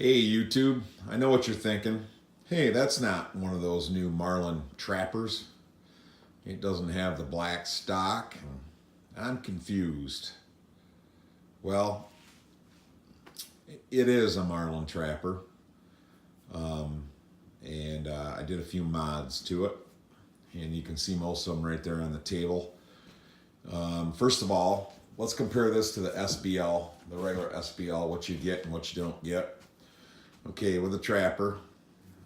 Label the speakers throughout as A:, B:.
A: Hey YouTube, I know what you're thinking. Hey, that's not one of those new Marlin Trappers. It doesn't have the black stock. I'm confused. Well, it is a Marlin Trapper. Um, and I did a few mods to it. And you can see most of them right there on the table. First of all, let's compare this to the SBL, the regular SBL, what you get and what you don't get. Okay, with the Trapper,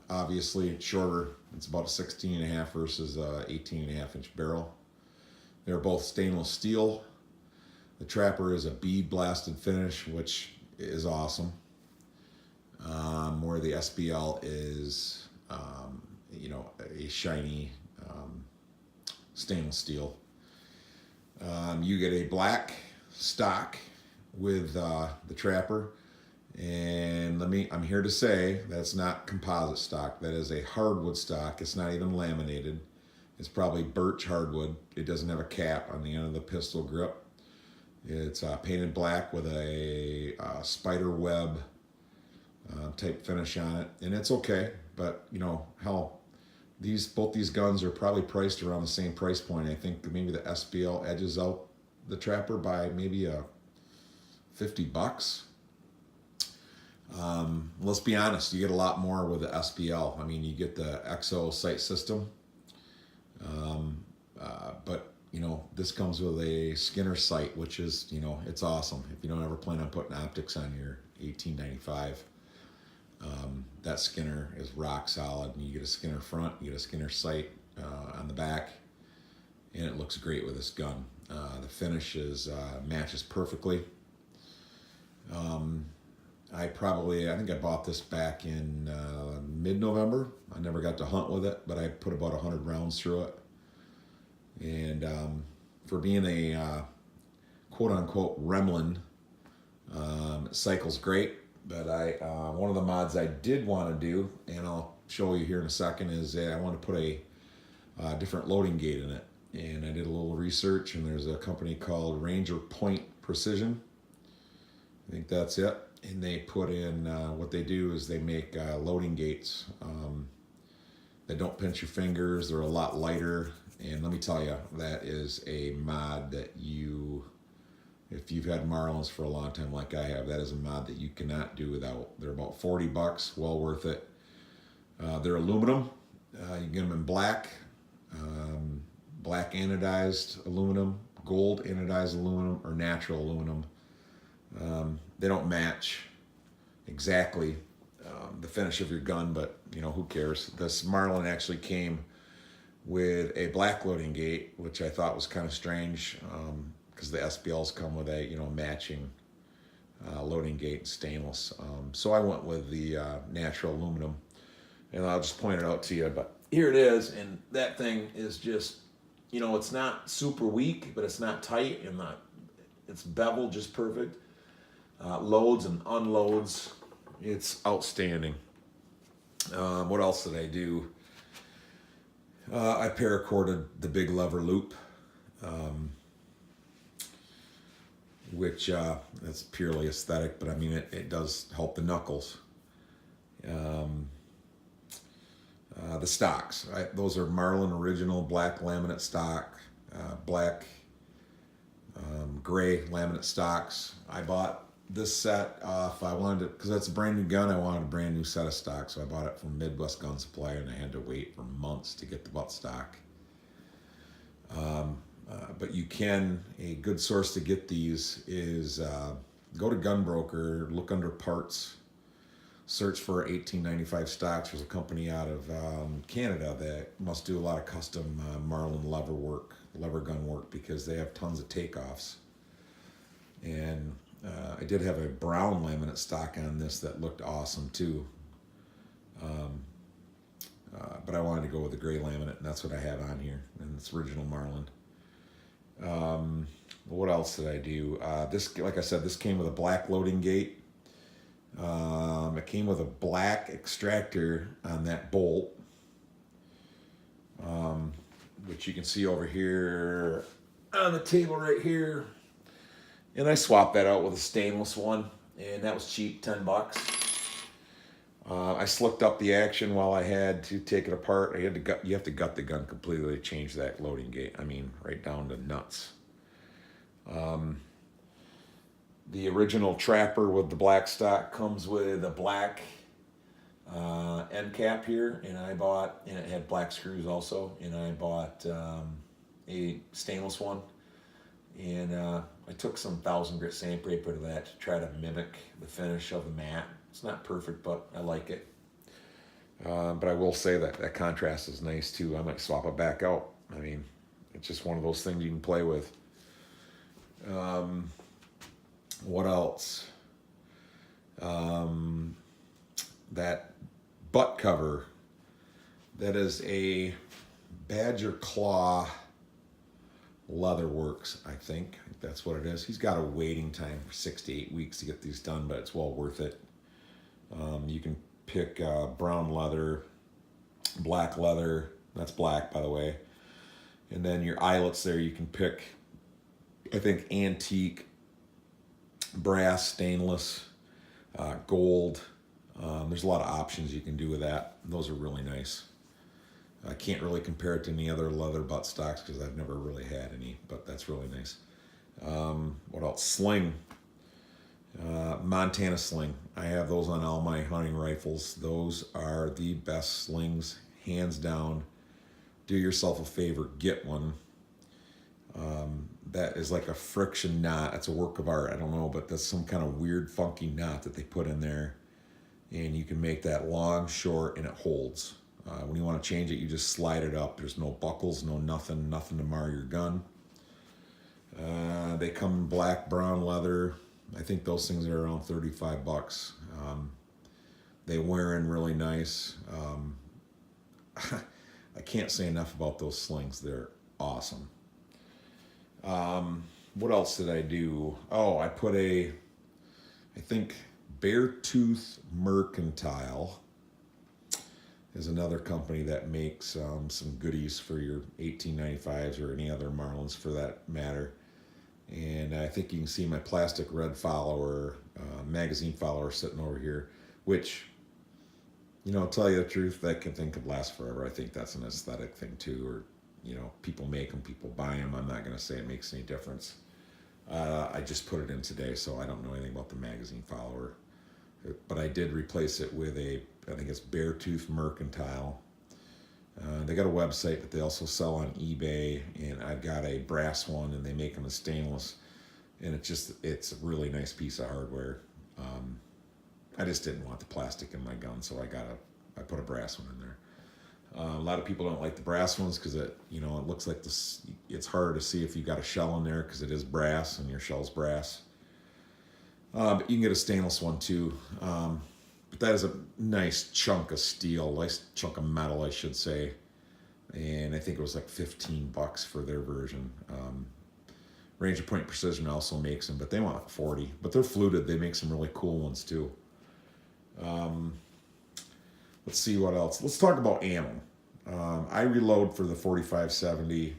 A: obviously it's shorter. It's about a 16 and a half versus a 18 and a half inch barrel. They're both stainless steel. The Trapper is a bead blasted finish, which is awesome. Where the SBL is, a shiny stainless steel. You get a black stock with the Trapper. And I'm here to say that's not composite stock. That is a hardwood stock. It's not even laminated. It's probably birch hardwood. It doesn't have a cap on the end of the pistol grip. It's painted black with a spider web type finish on it, and it's okay. But hell, both these guns are probably priced around the same price point. I think maybe the SBL edges out the Trapper by maybe $50. Let's be honest, you get a lot more with the SBL. I mean, you get the XO sight system, but this comes with a Skinner sight, which is it's awesome. If you don't ever plan on putting optics on your 1895, that Skinner is rock solid. And you get a Skinner front, you get a Skinner sight on the back, and it looks great with this gun. The finish matches perfectly. I think I bought this back in mid-November. I never got to hunt with it, but I put about 100 rounds through it. And for being a quote-unquote Remlin, it cycles great. But one of the mods I did want to do, and I'll show you here in a second, is I want to put a different loading gate in it. And I did a little research, and there's a company called Ranger Point Precision. I think that's it. And they put in, what they do is they make loading gates that don't pinch your fingers. They're a lot lighter. And let me tell you, that is a mod that if you've had Marlins for a long time like I have, that is a mod that you cannot do without. They're about $40, well worth it. They're aluminum. You get them in black, black anodized aluminum, gold anodized aluminum, or natural aluminum. They don't match exactly the finish of your gun, but who cares? This Marlin actually came with a black loading gate, which I thought was kind of strange because the SBLs come with a matching loading gate and stainless. So I went with the natural aluminum, and I'll just point it out to you. But here it is, and that thing is just it's not super weak, but it's not tight, and it's beveled just perfect. Loads and unloads, it's outstanding. What else did I do? I paracorded the big lever loop, which that's purely aesthetic, but I mean it does help the knuckles. The stocks, those are Marlin original black laminate stock, black gray laminate stocks. I bought this set if I wanted to, because that's a brand new gun. I wanted a brand new set of stock, so I bought it from Midwest Gun Supply, and I had to wait for months to get the butt stock. But a good source to get these is go to Gunbroker, look under parts, search for 1895 stocks. There's a company out of Canada that must do a lot of custom Marlin lever gun work, because they have tons of takeoffs. And I did have a brown laminate stock on this that looked awesome too. But I wanted to go with the gray laminate, and that's what I have on here, and it's original Marlin. What else did I do? Like I said, this came with a black loading gate. It came with a black extractor on that bolt, which you can see over here on the table right here. And I swapped that out with a stainless one, and that was cheap, $10. I slicked up the action while I had to take it apart. I had to gut. You have to gut the gun completely to change that loading gate. I mean, right down to nuts. The original Trapper with the black stock comes with a black end cap here, and it had black screws also, and I bought a stainless one, and I took some 1,000 grit sandpaper to that to try to mimic the finish of the mat. It's not perfect, but I like it. But I will say that that contrast is nice too. I might swap it back out. I mean, it's just one of those things you can play with. What else? That butt cover. That is a Badger Claw Leatherworks, I think. That's what it is. He's got a waiting time for 6 to 8 weeks to get these done, but it's well worth it. You can pick brown leather, black leather. That's black, by the way. And then your eyelets there, you can pick, I think, antique, brass, stainless, gold. There's a lot of options you can do with that. Those are really nice. I can't really compare it to any other leather buttstocks because I've never really had any, but that's really nice. What else? Sling. Montana sling. I have those on all my hunting rifles. Those are the best slings, hands down. Do yourself a favor, get one. That is like a friction knot. That's a work of art. I don't know, but that's some kind of weird, funky knot that they put in there. And you can make that long, short, and it holds. When you want to change it, you just slide it up. There's no buckles, no nothing to mar your gun. They come in black, brown leather. I think those things are around $35. They wear in really nice. I can't say enough about those slings. They're awesome. What else did I do? Oh, I put I think Beartooth Mercantile is another company that makes some goodies for your 1895s or any other Marlins for that matter. And I think you can see my plastic red follower, magazine follower sitting over here, which, you know, tell you the truth, that thing could last forever. I think that's an aesthetic thing too, or, you know, people make them, people buy them. I'm not going to say it makes any difference. I just put it in today, so I don't know anything about the magazine follower. But I did replace it with I think it's Beartooth Mercantile. They got a website, but they also sell on eBay, and I've got a brass one, and they make them in stainless, and it's a really nice piece of hardware. I just didn't want the plastic in my gun, so I put a brass one in there. A lot of people don't like the brass ones because it looks like this. It's hard to see if you got a shell in there because it is brass and your shell's brass. But you can get a stainless one too. But that is a nice chunk of steel, nice chunk of metal, I should say. And I think it was like $15 for their version. Ranger Point Precision also makes them, but they want like 40. But they're fluted. They make some really cool ones too. Let's see what else. Let's talk about ammo. I reload for the 4570,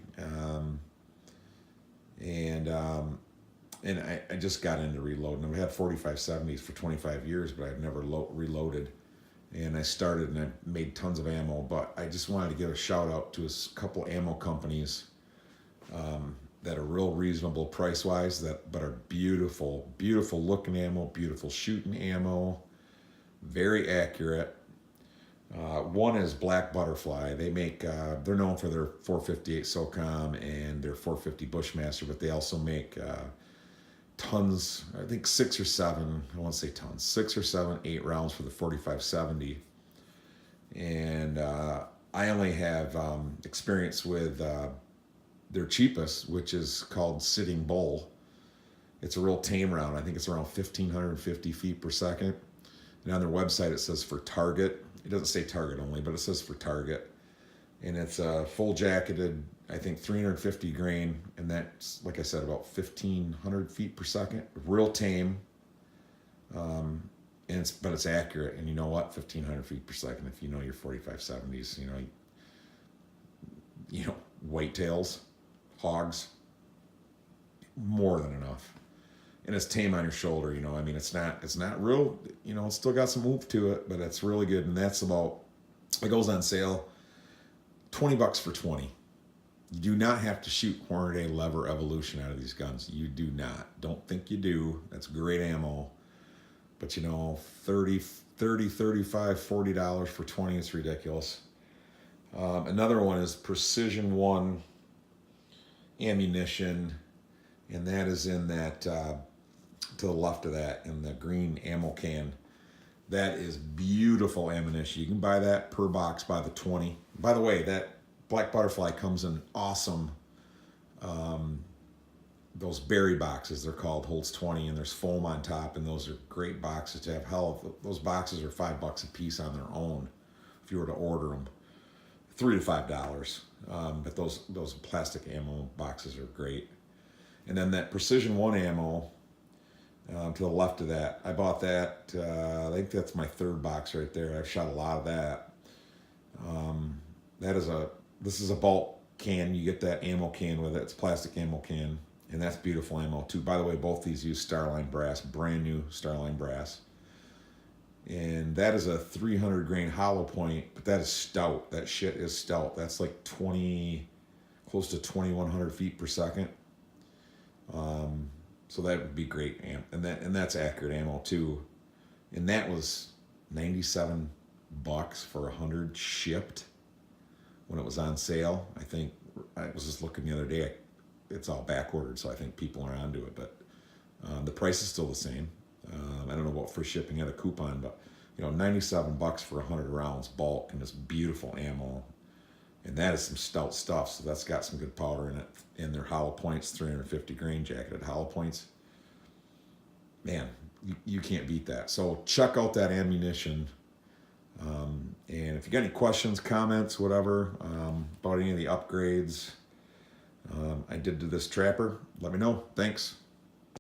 A: and I just got into reloading. I've had 4570s for 25 years, but I've never reloaded. And I started and I made tons of ammo, but I just wanted to give a shout out to a couple ammo companies that are real reasonable price-wise, but are beautiful, beautiful looking ammo, beautiful shooting ammo, very accurate. One is Black Butterfly. They make, they're known for their 458 SOCOM and their 450 Bushmaster, but they also make tons, I think 6 or 7, I won't say tons, 6 or 7, 8 rounds for the 4570. And I only have experience with their cheapest, which is called Sitting Bull. It's a real tame round. I think it's around 1,550 feet per second. And on their website, it says for target. It doesn't say target only, but it says for target. And it's a full jacketed, I think 350 grain, and that's, like I said, about 1,500 feet per second. Real tame, but it's accurate. And you know what? 1,500 feet per second. If you know your 4570s, whitetails, hogs, more than enough. and it's tame on your shoulder. You know, I mean, it's not real. You know, it's still got some oomph to it, but it's really good. And that's about, it goes on sale, $20 for 20. You do not have to shoot Hornady lever evolution out of these guns. You do not. Don't think you do. That's great ammo. But you know, $30, $35, $40 for 20 is ridiculous. Another one is Precision 1 ammunition, and that is in that, to the left of that, in the green ammo can. That is beautiful ammunition. You can buy that per box by the 20. By the way, that Black Butterfly comes in awesome, those berry boxes, they're called, holds 20, and there's foam on top, and those are great boxes to have. Hell, those boxes are $5 a piece on their own if you were to order them. $3 to $5, but those plastic ammo boxes are great. And then that Precision 1 ammo, to the left of that, I bought that, I think that's my third box right there. I've shot a lot of that. This is a bulk can. You get that ammo can with it. It's a plastic ammo can, and that's beautiful ammo too. By the way, both these use Starline brass, brand new Starline brass. And that is a 300 grain hollow point, but that is stout. That shit is stout. That's like close to 2,100 feet per second. So that would be great and that's accurate ammo too. And that was $97 for 100 shipped when it was on sale. I think I was just looking the other day. It's all back ordered, so I think people are onto it. But the price is still the same. I don't know about free shipping at a coupon, but you know, $97 for 100 rounds bulk, and it's beautiful ammo. And that is some stout stuff, so that's got some good powder in it. And their hollow points, 350 grain jacketed hollow points. Man, you can't beat that. So check out that ammunition. And if you got any questions, comments, whatever, about any of the upgrades I did to this Trapper, let me know. Thanks.